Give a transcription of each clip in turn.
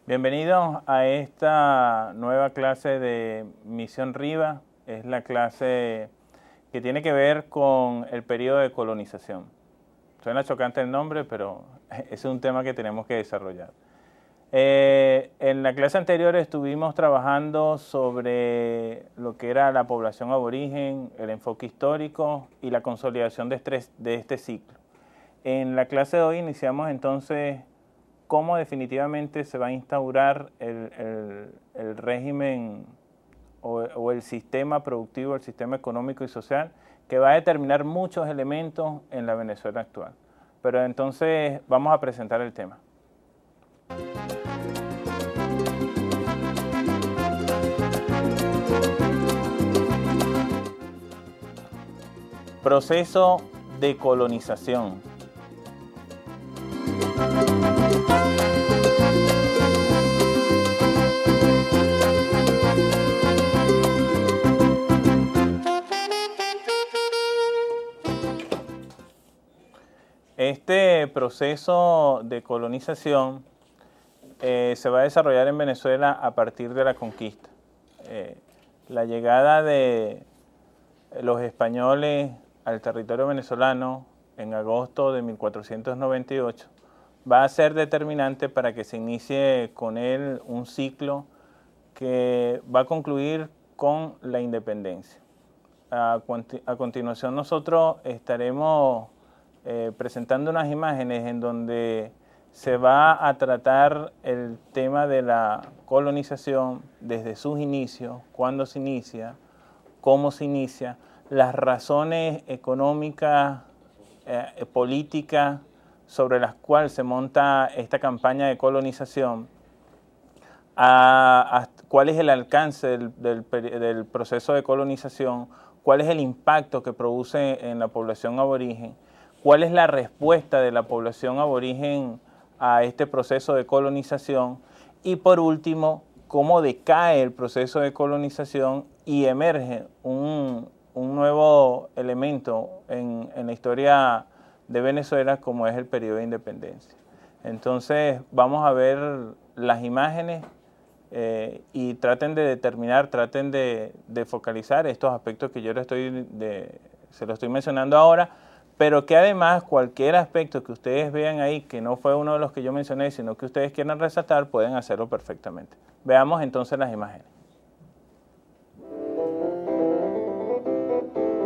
Bienvenidos a esta nueva clase de Misión Riva. Es la clase que tiene que ver con el periodo de colonización. Suena chocante el nombre, pero ese es un tema que tenemos que desarrollar. En la clase anterior estuvimos trabajando sobre lo que era la población aborigen, el enfoque histórico y la consolidación de este ciclo. En la clase de hoy iniciamos entonces cómo definitivamente se va a instaurar el régimen o el sistema productivo, el sistema económico y social, que va a determinar muchos elementos en la Venezuela actual. Pero entonces vamos a presentar el tema. Proceso de colonización. Este proceso de colonización se va a desarrollar en Venezuela a partir de la conquista. La llegada de los españoles al territorio venezolano en agosto de 1498 va a ser determinante para que se inicie con él un ciclo que va a concluir con la independencia. A continuación nosotros estaremos presentando unas imágenes en donde se va a tratar el tema de la colonización desde sus inicios, cuándo se inicia, cómo se inicia, las razones económicas, políticas sobre las cuales se monta esta campaña de colonización, cuál es el alcance del proceso de colonización, cuál es el impacto que produce en la población aborigen, cuál es la respuesta de la población aborigen a este proceso de colonización y por último, cómo decae el proceso de colonización y emerge un nuevo elemento en la historia de Venezuela como es el periodo de independencia. Entonces vamos a ver las imágenes y traten de determinar, traten de focalizar estos aspectos que yo se los estoy mencionando ahora, pero que además cualquier aspecto que ustedes vean ahí, que no fue uno de los que yo mencioné, sino que ustedes quieran resaltar, pueden hacerlo perfectamente. Veamos entonces las imágenes.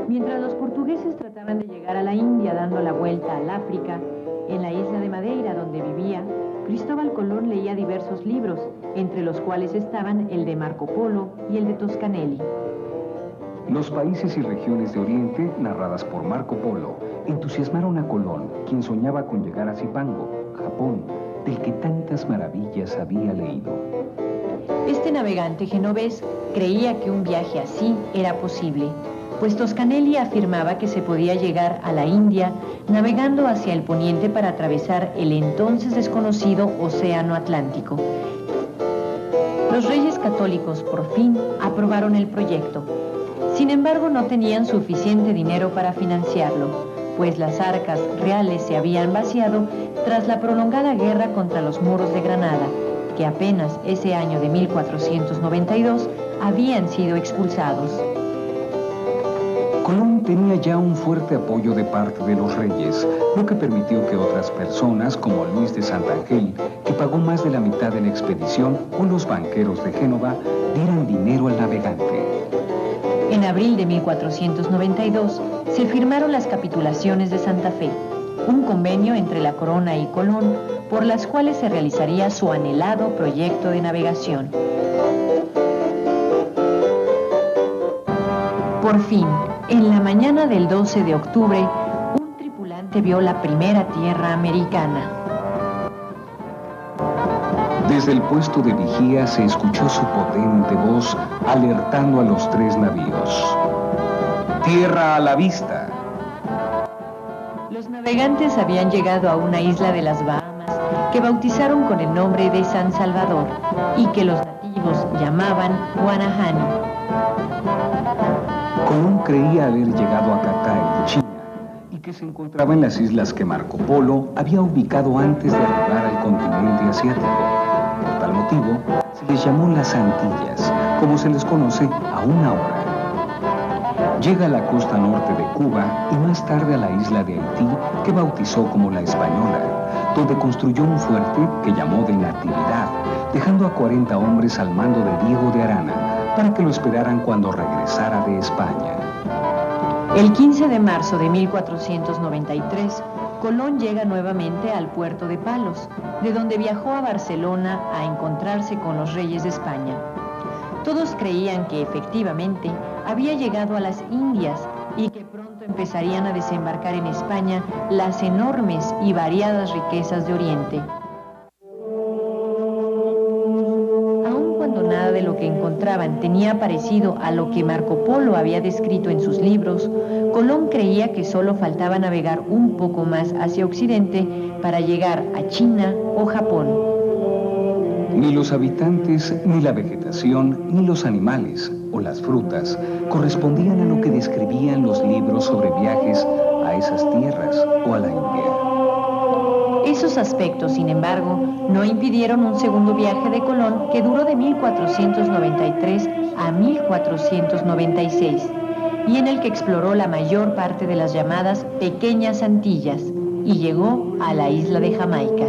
Mientras los portugueses trataban de llegar a la India dando la vuelta al África, en la isla de Madeira donde vivía, Cristóbal Colón leía diversos libros, entre los cuales estaban el de Marco Polo y el de Toscanelli. Los países y regiones de Oriente, narradas por Marco Polo, entusiasmaron a Colón, quien soñaba con llegar a Zipango, Japón, del que tantas maravillas había leído. Este navegante genovés creía que un viaje así era posible, pues Toscanelli afirmaba que se podía llegar a la India navegando hacia el poniente para atravesar el entonces desconocido Océano Atlántico. Los reyes católicos por fin aprobaron el proyecto. Sin embargo, no tenían suficiente dinero para financiarlo, pues las arcas reales se habían vaciado tras la prolongada guerra contra los moros de Granada, que apenas ese año de 1492 habían sido expulsados. Colón tenía ya un fuerte apoyo de parte de los reyes, lo que permitió que otras personas, como Luis de Santangel, que pagó más de la mitad de la expedición, o los banqueros de Génova, dieran dinero al navegante. En abril de 1492 se firmaron las capitulaciones de Santa Fe, un convenio entre la corona y Colón, por las cuales se realizaría su anhelado proyecto de navegación. Por fin, en la mañana del 12 de octubre, un tripulante vio la primera tierra americana. Desde el puesto de vigía se escuchó su potente voz alertando a los tres navíos. ¡Tierra a la vista! Los navegantes habían llegado a una isla de las Bahamas que bautizaron con el nombre de San Salvador y que los nativos llamaban Guanahani. Colón creía haber llegado a Cathay, China, y que se encontraba en las islas que Marco Polo había ubicado antes de arribar al continente asiático. Por tal motivo, se les llamó las Antillas, como se les conoce aún ahora. Llega a la costa norte de Cuba y más tarde a la isla de Haití, que bautizó como La Española, donde construyó un fuerte que llamó de Natividad, dejando a 40 hombres al mando de Diego de Arana para que lo esperaran cuando regresara de España. El 15 de marzo de 1493, Colón llega nuevamente al puerto de Palos, de donde viajó a Barcelona a encontrarse con los reyes de España. Todos creían que efectivamente había llegado a las Indias y que pronto empezarían a desembarcar en España las enormes y variadas riquezas de Oriente. Aun cuando nada de lo que encontraban tenía parecido a lo que Marco Polo había descrito en sus libros, Colón creía que solo faltaba navegar un poco más hacia Occidente para llegar a China o Japón. Ni los habitantes, ni la vegetación, ni los animales o las frutas correspondían a lo que describían los libros sobre viajes a esas tierras o a la India. Esos aspectos, sin embargo, no impidieron un segundo viaje de Colón que duró de 1493 a 1496 y en el que exploró la mayor parte de las llamadas Pequeñas Antillas y llegó a la isla de Jamaica.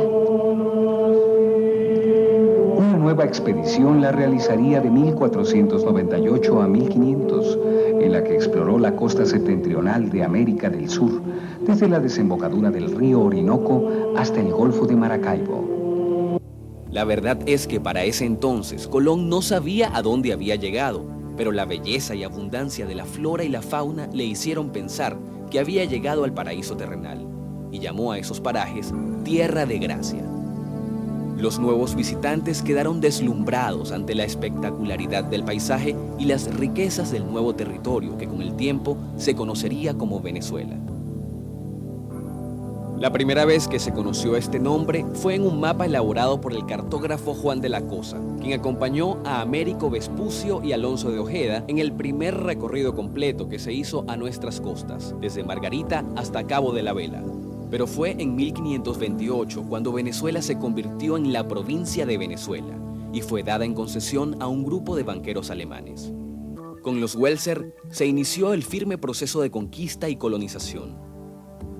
Una nueva expedición la realizaría de 1498 a 1500, en la que exploró la costa septentrional de América del Sur, desde la desembocadura del río Orinoco hasta el Golfo de Maracaibo. La verdad es que para ese entonces Colón no sabía a dónde había llegado, pero la belleza y abundancia de la flora y la fauna le hicieron pensar que había llegado al paraíso terrenal y llamó a esos parajes Tierra de Gracia. Los nuevos visitantes quedaron deslumbrados ante la espectacularidad del paisaje y las riquezas del nuevo territorio que con el tiempo se conocería como Venezuela. La primera vez que se conoció este nombre fue en un mapa elaborado por el cartógrafo Juan de la Cosa, quien acompañó a Américo Vespucio y Alonso de Ojeda en el primer recorrido completo que se hizo a nuestras costas, desde Margarita hasta Cabo de la Vela. Pero fue en 1528 cuando Venezuela se convirtió en la provincia de Venezuela y fue dada en concesión a un grupo de banqueros alemanes. Con los Welser se inició el firme proceso de conquista y colonización.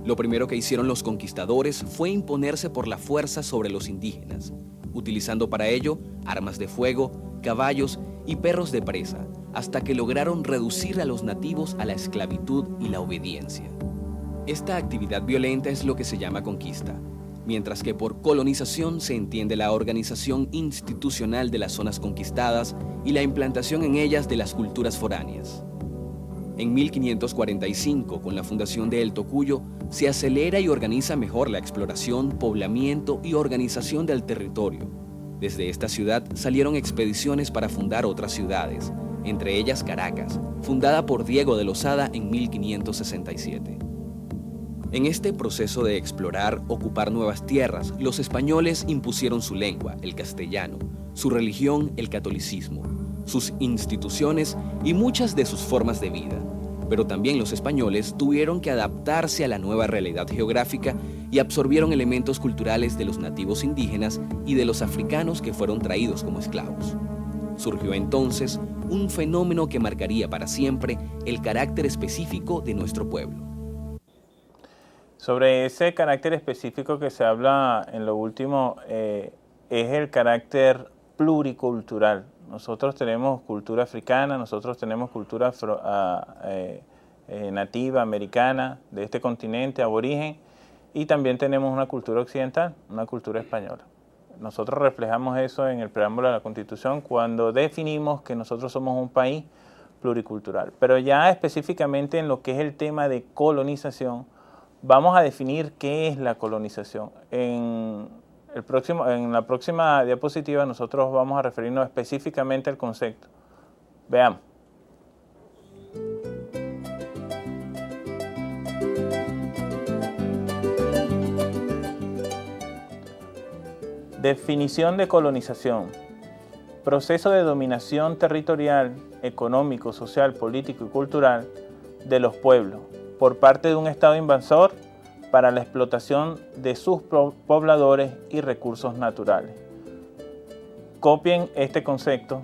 Lo primero que hicieron los conquistadores fue imponerse por la fuerza sobre los indígenas, utilizando para ello armas de fuego, caballos y perros de presa, hasta que lograron reducir a los nativos a la esclavitud y la obediencia. Esta actividad violenta es lo que se llama conquista, mientras que por colonización se entiende la organización institucional de las zonas conquistadas y la implantación en ellas de las culturas foráneas. En 1545, con la fundación de El Tocuyo, se acelera y organiza mejor la exploración, poblamiento y organización del territorio. Desde esta ciudad salieron expediciones para fundar otras ciudades, entre ellas Caracas, fundada por Diego de Lozada en 1567. En este proceso de explorar, ocupar nuevas tierras, los españoles impusieron su lengua, el castellano, su religión, el catolicismo, sus instituciones y muchas de sus formas de vida. Pero también los españoles tuvieron que adaptarse a la nueva realidad geográfica y absorbieron elementos culturales de los nativos indígenas y de los africanos que fueron traídos como esclavos. Surgió entonces un fenómeno que marcaría para siempre el carácter específico de nuestro pueblo. Sobre ese carácter específico que se habla en lo último, es el carácter pluricultural. Nosotros tenemos cultura africana, nosotros tenemos cultura nativa, americana, de este continente, aborigen, y también tenemos una cultura occidental, una cultura española. Nosotros reflejamos eso en el preámbulo de la Constitución cuando definimos que nosotros somos un país pluricultural. Pero ya específicamente en lo que es el tema de colonización, vamos a definir qué es la colonización. En la próxima diapositiva nosotros vamos a referirnos específicamente al concepto. Veamos. Definición de colonización. Proceso de dominación territorial, económico, social, político y cultural de los pueblos por parte de un Estado invasor para la explotación de sus pobladores y recursos naturales. copien este concepto.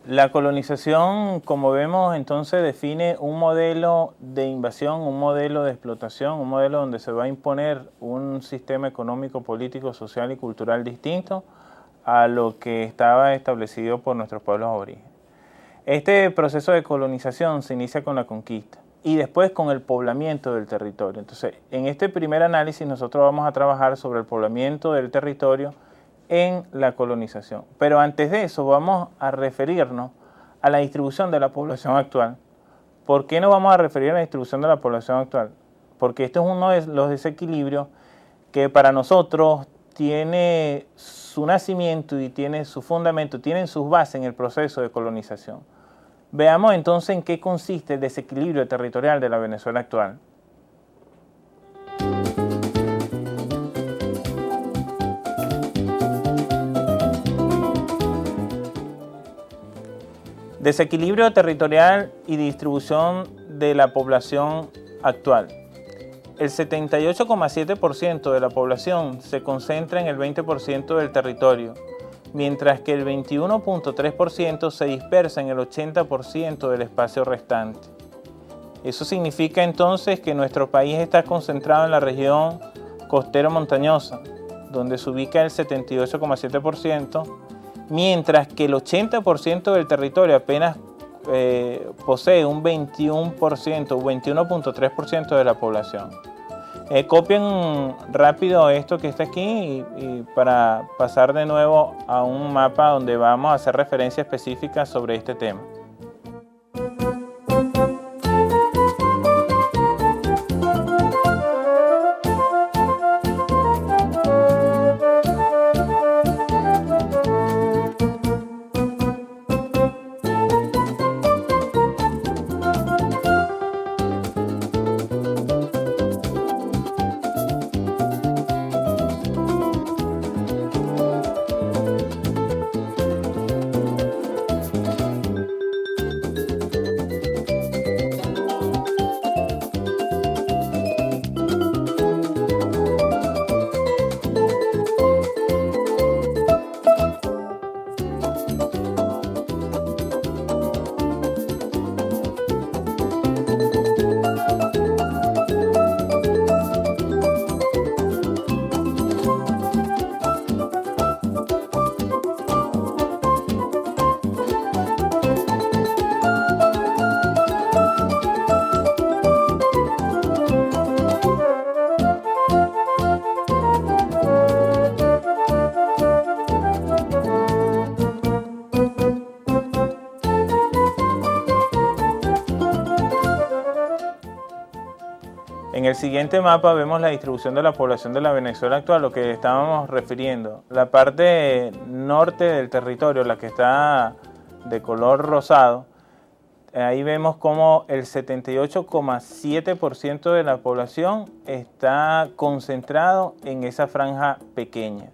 La colonización, como vemos, entonces define un modelo de invasión, un modelo de explotación, un modelo donde se va a imponer un sistema económico, político, social y cultural distinto a lo que estaba establecido por nuestros pueblos aborígenes. Este proceso de colonización se inicia con la conquista y después con el poblamiento del territorio. Entonces, en este primer análisis nosotros vamos a trabajar sobre el poblamiento del territorio en la colonización. Pero antes de eso vamos a referirnos a la distribución de la población actual. ¿Por qué nos vamos a referir a la distribución de la población actual? Porque este es uno de los desequilibrios que para nosotros tiene su nacimiento y tiene su fundamento, tienen sus bases en el proceso de colonización. Veamos entonces en qué consiste el desequilibrio territorial de la Venezuela actual. Desequilibrio territorial y distribución de la población actual. El 78,7% de la población se concentra en el 20% del territorio, mientras que el 21,3% se dispersa en el 80% del espacio restante. Eso significa entonces que nuestro país está concentrado en la región costero-montañosa, donde se ubica el 78,7%, mientras que el 80% del territorio apenas posee un 21% o 21,3% de la población. Copien rápido esto que está aquí y para pasar de nuevo a un mapa donde vamos a hacer referencia específica sobre este tema. el siguiente mapa vemos la distribución de la población de la Venezuela actual, lo que estábamos refiriendo. La parte norte del territorio, la que está de color rosado, ahí vemos como el 78,7% de la población está concentrado en esa franja pequeña.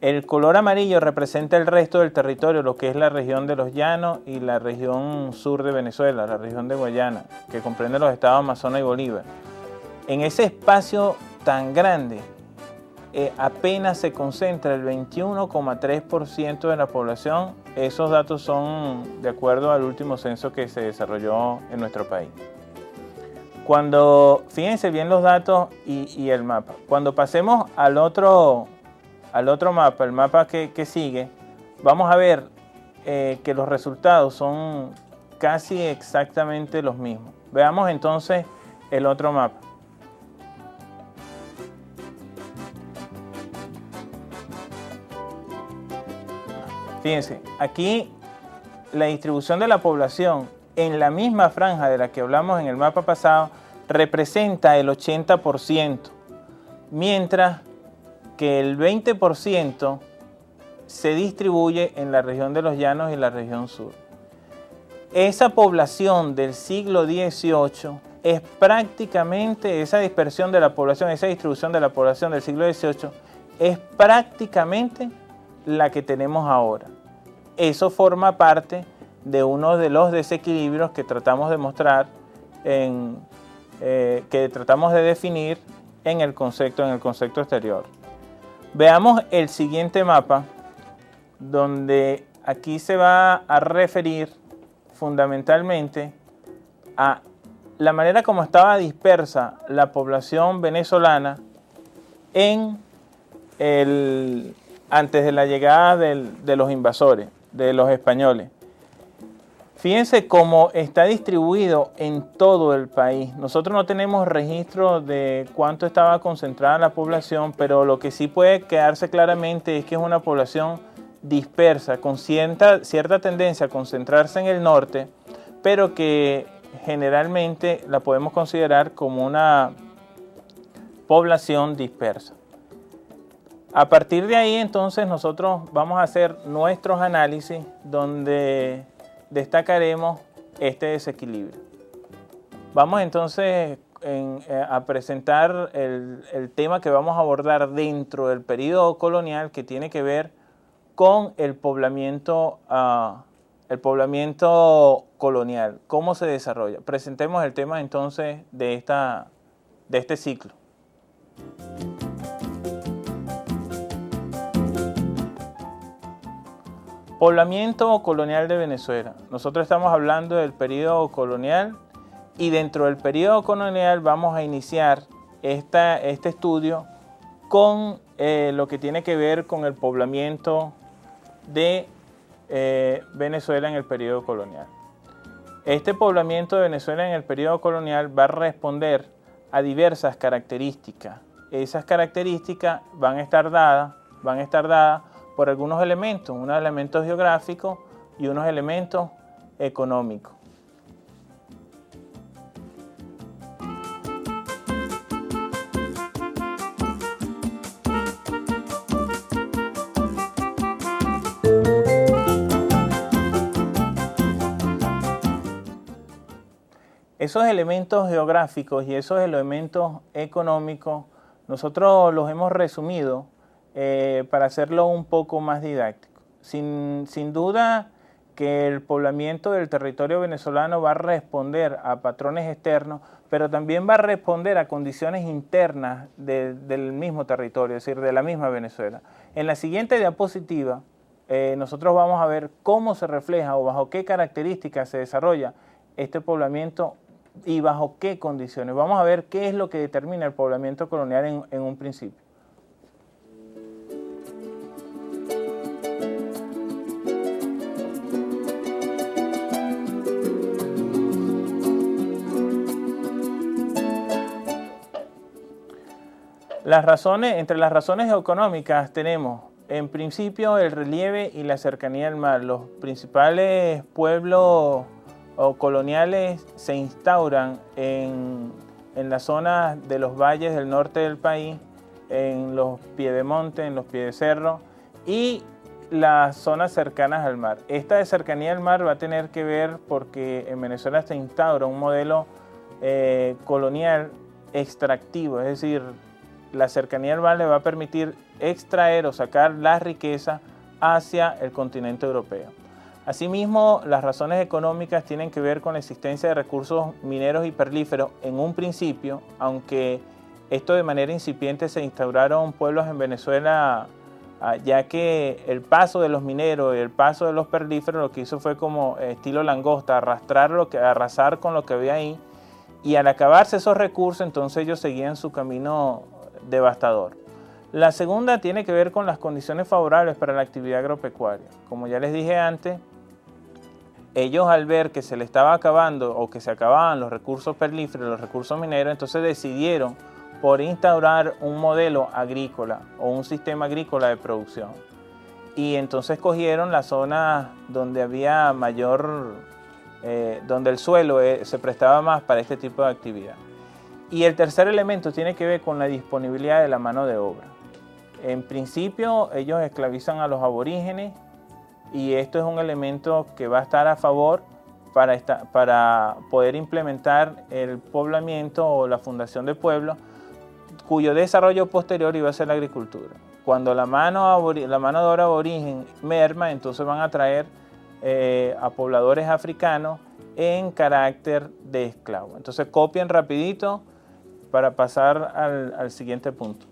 El color amarillo representa el resto del territorio, lo que es la región de los Llanos y la región sur de Venezuela, la región de Guayana, que comprende los estados Amazonas y Bolívar. En ese espacio tan grande, apenas se concentra el 21,3% de la población. Esos datos son de acuerdo al último censo que se desarrolló en nuestro país. Fíjense bien los datos y el mapa. Cuando pasemos al otro mapa, el mapa que sigue, vamos a ver que los resultados son casi exactamente los mismos. Veamos entonces el otro mapa. Fíjense, aquí la distribución de la población en la misma franja de la que hablamos en el mapa pasado representa el 80%, mientras que el 20% se distribuye en la región de los Llanos y la región sur. Esa población del siglo XVIII es prácticamente, esa dispersión de la población, esa distribución de la población del siglo XVIII es prácticamente la que tenemos ahora. Eso forma parte de uno de los desequilibrios que tratamos de mostrar, que tratamos de definir en el concepto exterior. Veamos el siguiente mapa, donde aquí se va a referir fundamentalmente a la manera como estaba dispersa la población venezolana antes de la llegada de los invasores, de los españoles. Fíjense cómo está distribuido en todo el país. Nosotros no tenemos registro de cuánto estaba concentrada la población, pero lo que sí puede quedarse claramente es que es una población dispersa, con cierta tendencia a concentrarse en el norte, pero que generalmente la podemos considerar como una población dispersa. A partir de ahí, entonces, nosotros vamos a hacer nuestros análisis donde destacaremos este desequilibrio. Vamos entonces a presentar el tema que vamos a abordar dentro del periodo colonial, que tiene que ver con el poblamiento colonial, cómo se desarrolla. Presentemos el tema entonces de este ciclo. Poblamiento colonial de Venezuela. Nosotros estamos hablando del periodo colonial y dentro del periodo colonial vamos a iniciar este estudio con lo que tiene que ver con el poblamiento de Venezuela en el periodo colonial. Este poblamiento de Venezuela en el periodo colonial va a responder a diversas características. Esas características van a estar dadas por algunos elementos, unos elementos geográficos y unos elementos económicos. Esos elementos geográficos y esos elementos económicos nosotros los hemos resumido para hacerlo un poco más didáctico. Sin duda que el poblamiento del territorio venezolano va a responder a patrones externos, pero también va a responder a condiciones internas del mismo territorio, es decir, de la misma Venezuela. En la siguiente diapositiva, nosotros vamos a ver cómo se refleja o bajo qué características se desarrolla este poblamiento y bajo qué condiciones. Vamos a ver qué es lo que determina el poblamiento colonial en un principio. Entre las razones económicas tenemos, en principio, el relieve y la cercanía al mar. Los principales pueblos coloniales se instauran en en las zonas de los valles del norte del país, en los piedemonte, en los pies de cerro y las zonas cercanas al mar. Esta de cercanía al mar va a tener que ver porque en Venezuela se instaura un modelo colonial extractivo, es decir, la cercanía al mar le va a permitir extraer o sacar la riqueza hacia el continente europeo. Asimismo, las razones económicas tienen que ver con la existencia de recursos mineros y petrolíferos en un principio, aunque esto de manera incipiente se instauraron pueblos en Venezuela, ya que el paso de los mineros y el paso de los petrolíferos lo que hizo fue como estilo langosta, arrasar con lo que había ahí, y al acabarse esos recursos, entonces ellos seguían su camino devastador. La segunda tiene que ver con las condiciones favorables para la actividad agropecuaria. Como ya les dije antes, ellos al ver que se les estaba acabando o que se acababan los recursos petrolíferos, los recursos mineros, entonces decidieron por instaurar un modelo agrícola o un sistema agrícola de producción. Y entonces cogieron las zonas donde había mayor, donde el suelo se prestaba más para este tipo de actividad. Y el tercer elemento tiene que ver con la disponibilidad de la mano de obra. En principio, ellos esclavizan a los aborígenes y esto es un elemento que va a estar a favor para poder implementar el poblamiento o la fundación de pueblos, cuyo desarrollo posterior iba a ser la agricultura. Cuando la mano de obra aborigen merma, entonces van a traer a pobladores africanos en carácter de esclavo. Entonces copian rapidito para pasar al siguiente punto.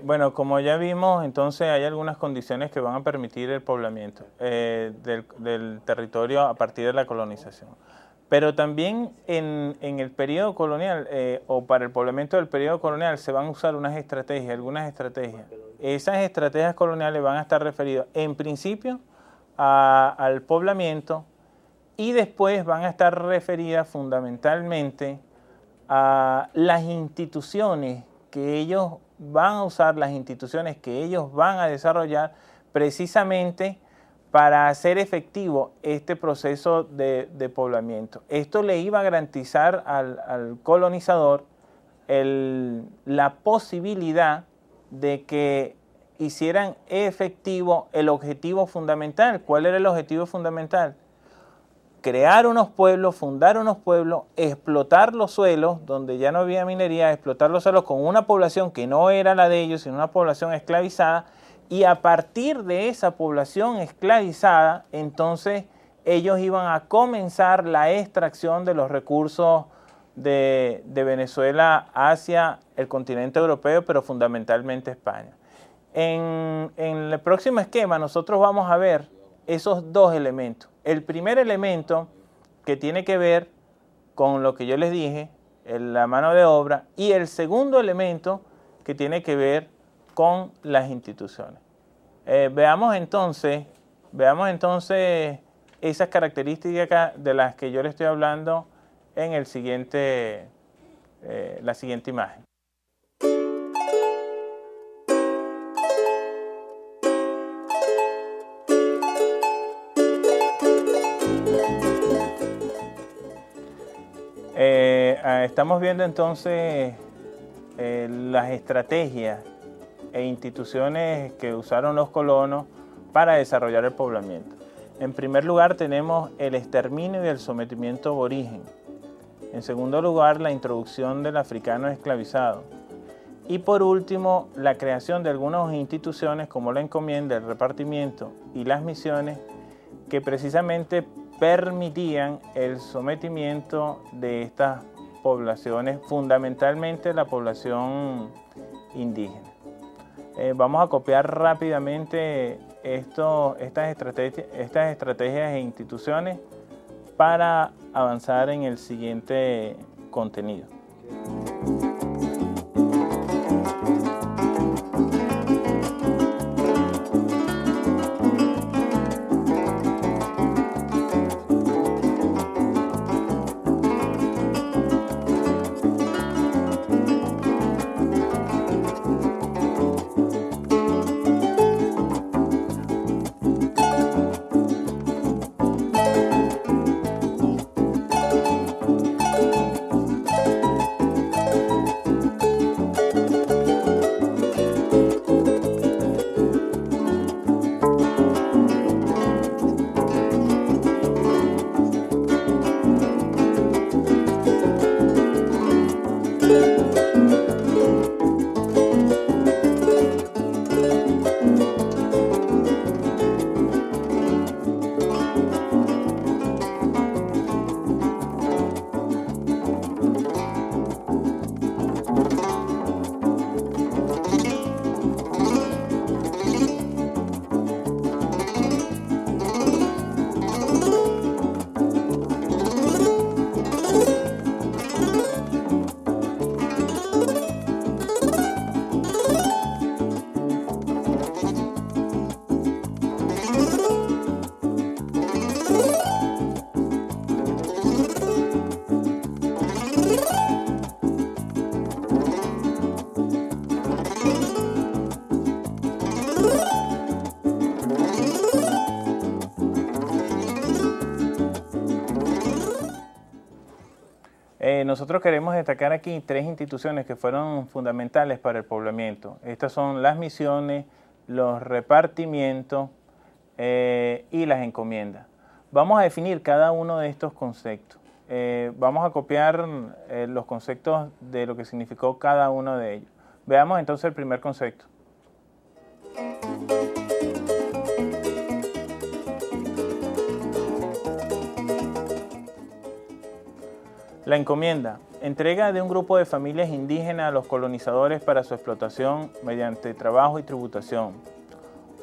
Bueno, como ya vimos, entonces hay algunas condiciones que van a permitir el poblamiento del territorio a partir de la colonización. Pero también en el periodo colonial o para el poblamiento del periodo colonial se van a usar algunas estrategias. Esas estrategias coloniales van a estar referidas en principio al poblamiento y después van a estar referidas fundamentalmente a las instituciones que ellos van a usar, las instituciones que ellos van a desarrollar precisamente para hacer efectivo este proceso de poblamiento. Esto le iba a garantizar al colonizador la posibilidad de que hicieran efectivo el objetivo fundamental. ¿Cuál era el objetivo fundamental? Crear unos pueblos, fundar unos pueblos, explotar los suelos donde ya no había minería, explotar los suelos con una población que no era la de ellos, sino una población esclavizada, y a partir de esa población esclavizada, entonces ellos iban a comenzar la extracción de los recursos de Venezuela hacia el continente europeo, pero fundamentalmente España. En el próximo esquema nosotros vamos a ver esos dos elementos. El primer elemento que tiene que ver con lo que yo les dije, la mano de obra, y el segundo elemento que tiene que ver con las instituciones. Veamos entonces esas características de las que yo le estoy hablando en la siguiente imagen. Estamos viendo entonces las estrategias e instituciones que usaron los colonos para desarrollar el poblamiento. En primer lugar tenemos el exterminio y el sometimiento aborigen. En segundo lugar, la introducción del africano esclavizado. Y por último, la creación de algunas instituciones como la encomienda, el repartimiento y las misiones que precisamente permitían el sometimiento de estas poblaciones, fundamentalmente la población indígena. Vamos a copiar rápidamente estas estrategias e instituciones para avanzar en el siguiente contenido. Nosotros queremos destacar aquí tres instituciones que fueron fundamentales para el poblamiento. Estas son las misiones, los repartimientos y las encomiendas. Vamos a definir cada uno de estos conceptos. Vamos a copiar los conceptos de lo que significó cada uno de ellos. Veamos entonces el primer concepto. La encomienda, entrega de un grupo de familias indígenas a los colonizadores para su explotación mediante trabajo y tributación.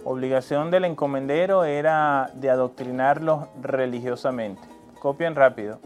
Obligación del encomendero era de adoctrinarlos religiosamente. Copien rápido.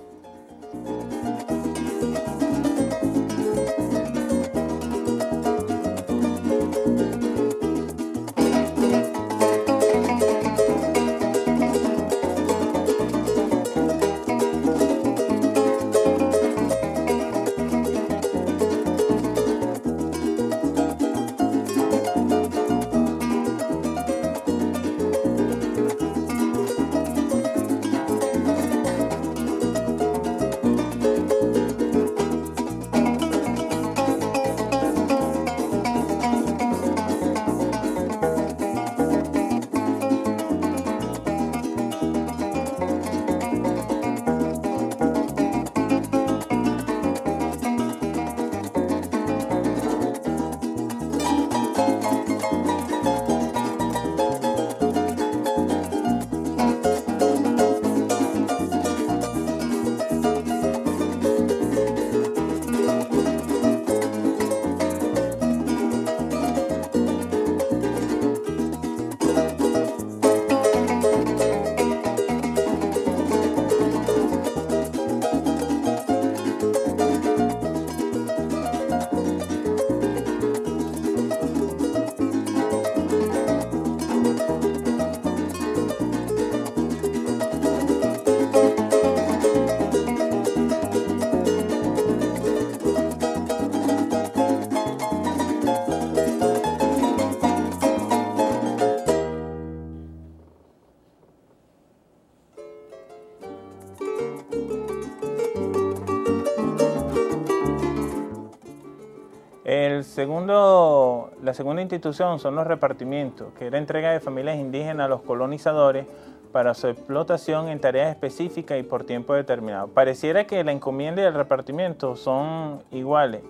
la segunda institución son los repartimientos, que era entrega de familias indígenas a los colonizadores para su explotación en tareas específicas y por tiempo determinado. Pareciera que la encomienda y el repartimiento son iguales.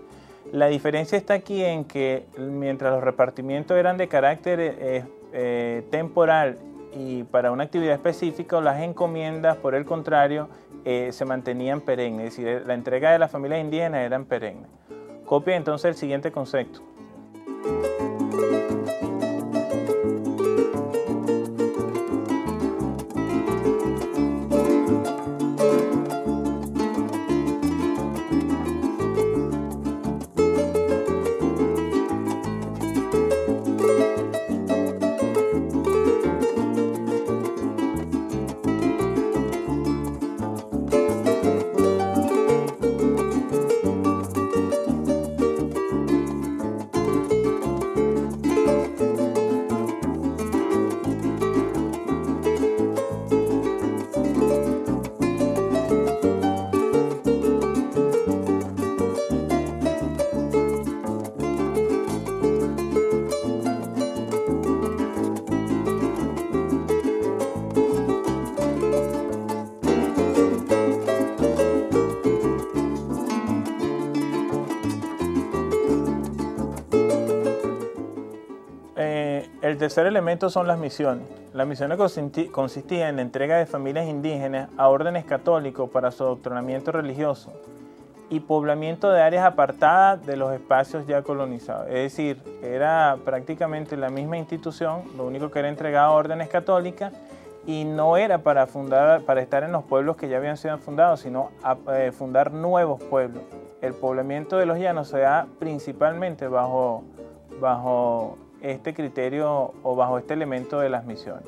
La diferencia está aquí en que mientras los repartimientos eran de carácter temporal y para una actividad específica, las encomiendas, por el contrario, se mantenían perennes, es decir, la entrega de las familias indígenas eran perennes. Copia entonces el siguiente concepto. El tercer elemento son las misiones. Las misiones consistían en la entrega de familias indígenas a órdenes católicos para su adoctrinamiento religioso y poblamiento de áreas apartadas de los espacios ya colonizados. Es decir, era prácticamente la misma institución, lo único que era entregada a órdenes católicas y no era para estar en los pueblos que ya habían sido fundados, sino a fundar nuevos pueblos. El poblamiento de los llanos se da principalmente bajo este criterio o bajo este elemento de las misiones.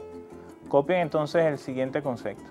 Copien entonces el siguiente concepto.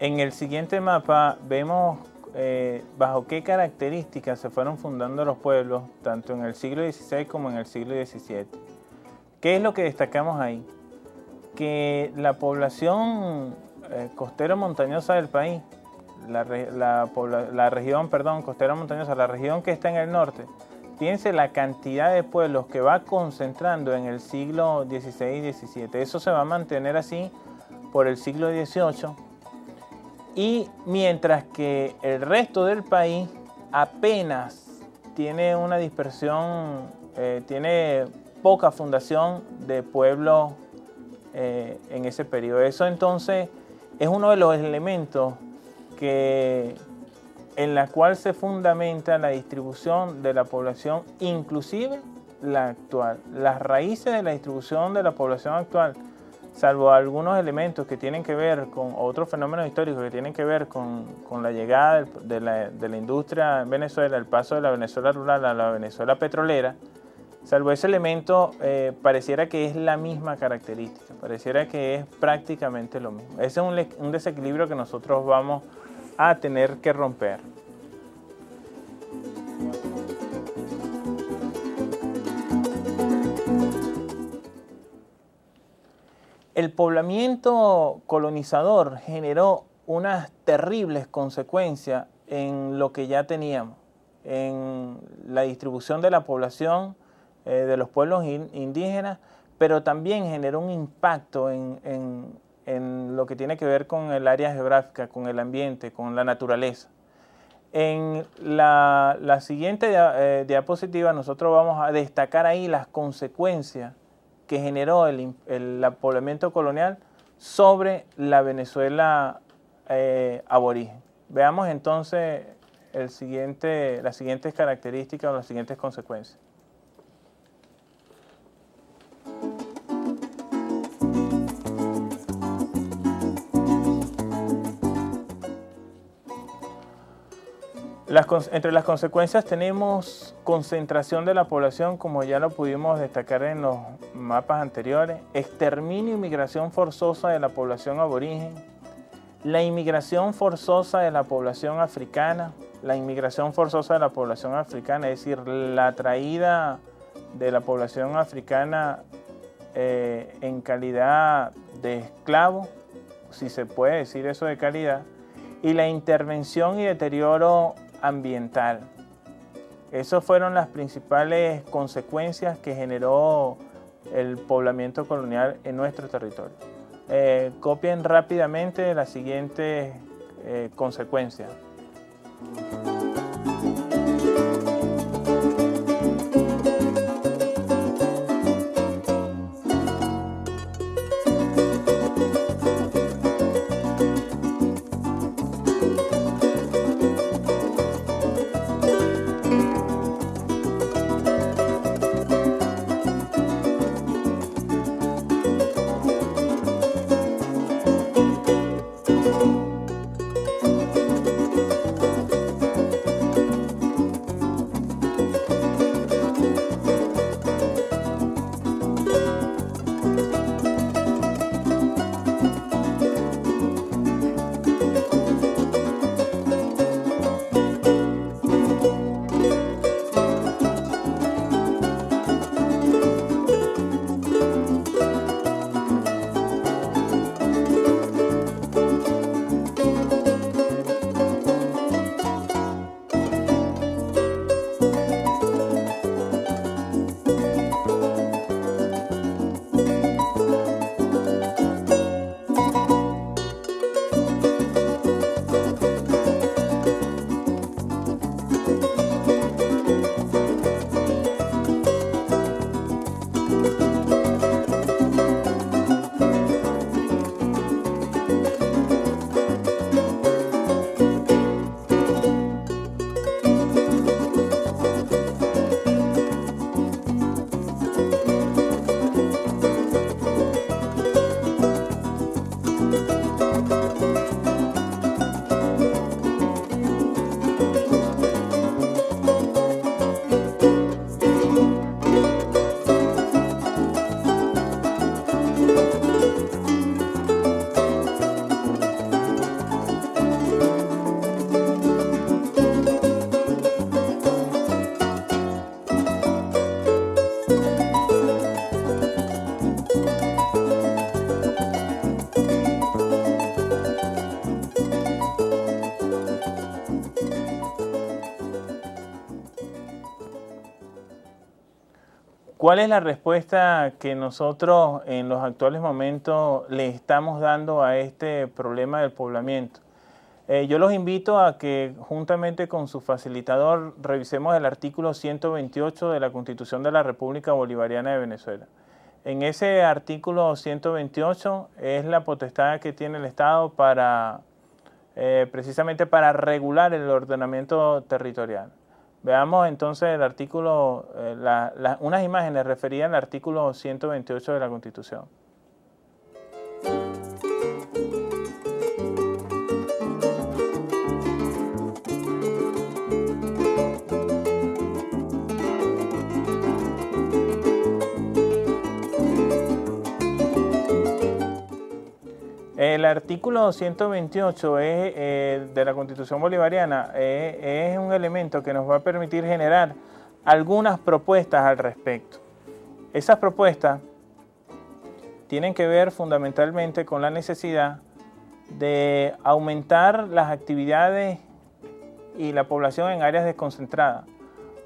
En el siguiente mapa vemos bajo qué características se fueron fundando los pueblos, tanto en el siglo XVI como en el siglo XVII. ¿Qué es lo que destacamos ahí? Que la población costero-montañosa del país, la región costero-montañosa, la región que está en el norte, fíjense la cantidad de pueblos que va concentrando en el siglo XVI y XVII. Eso se va a mantener así por el siglo XVIII. Y mientras que el resto del país apenas tiene una dispersión, tiene poca fundación de pueblos en ese periodo. Eso entonces es uno de los elementos en la cual se fundamenta la distribución de la población, inclusive la actual. Las raíces de la distribución de la población actual, salvo algunos elementos que tienen que ver con otros fenómenos históricos que tienen que ver con la llegada de la industria en Venezuela, el paso de la Venezuela rural a la Venezuela petrolera, Salvo ese elemento, pareciera que es la misma característica, pareciera que es prácticamente lo mismo. Ese es un desequilibrio que nosotros vamos a tener que romper. El poblamiento colonizador generó unas terribles consecuencias en lo que ya teníamos, en la distribución de la población de los pueblos indígenas, pero también generó un impacto en lo que tiene que ver con el área geográfica, con el ambiente, con la naturaleza. En la siguiente diapositiva nosotros vamos a destacar ahí las consecuencias que generó el poblamiento colonial sobre la Venezuela aborigen. Veamos entonces las siguientes características o las siguientes consecuencias. Entre las consecuencias tenemos concentración de la población, como ya lo pudimos destacar en los mapas anteriores, exterminio y migración forzosa de la población aborigen, la inmigración forzosa de la población africana, es decir, la traída de la población africana en calidad de esclavo, si se puede decir eso de calidad, y la intervención y deterioro ambiental. Esas fueron las principales consecuencias que generó el poblamiento colonial en nuestro territorio. Copien rápidamente las siguientes consecuencias. ¿Cuál es la respuesta que nosotros en los actuales momentos le estamos dando a este problema del poblamiento? Yo los invito a que juntamente con su facilitador revisemos el artículo 128 de la Constitución de la República Bolivariana de Venezuela. En ese artículo 128 es la potestad que tiene el Estado para precisamente para regular el ordenamiento territorial. Veamos entonces el artículo, unas imágenes referidas al artículo 128 de la Constitución. artículo 128 de la Constitución Bolivariana es un elemento que nos va a permitir generar algunas propuestas al respecto. Esas propuestas tienen que ver fundamentalmente con la necesidad de aumentar las actividades y la población en áreas desconcentradas,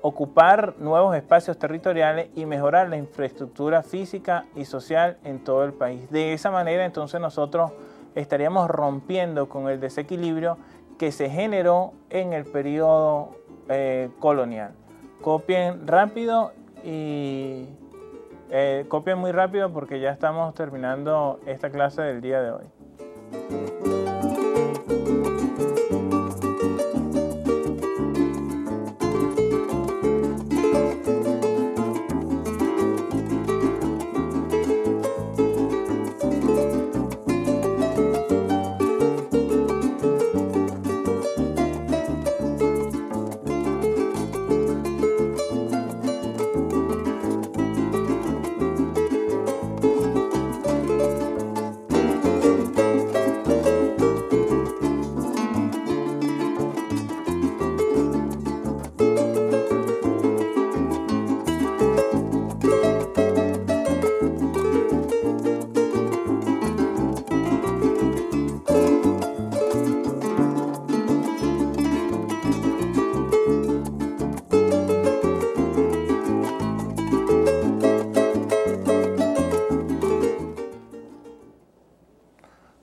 ocupar nuevos espacios territoriales y mejorar la infraestructura física y social en todo el país. De esa manera, entonces, nosotros estaríamos rompiendo con el desequilibrio que se generó en el periodo colonial. Copien rápido y copien muy rápido porque ya estamos terminando esta clase del día de hoy.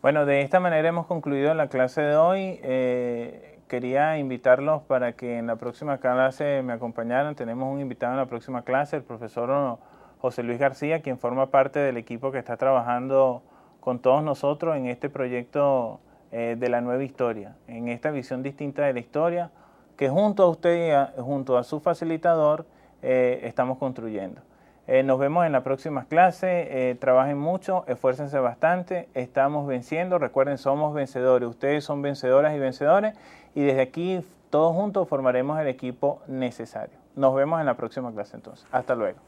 Bueno, de esta manera hemos concluido la clase de hoy. Quería invitarlos para que en la próxima clase me acompañaran. Tenemos un invitado en la próxima clase, el profesor José Luis García, quien forma parte del equipo que está trabajando con todos nosotros en este proyecto de la nueva historia, en esta visión distinta de la historia que junto a usted y junto a su facilitador estamos construyendo. Nos vemos en la próxima clase. Trabajen mucho, esfuércense bastante. Estamos venciendo. Recuerden, somos vencedores. Ustedes son vencedoras y vencedores. Y desde aquí, todos juntos, formaremos el equipo necesario. Nos vemos en la próxima clase entonces. Hasta luego.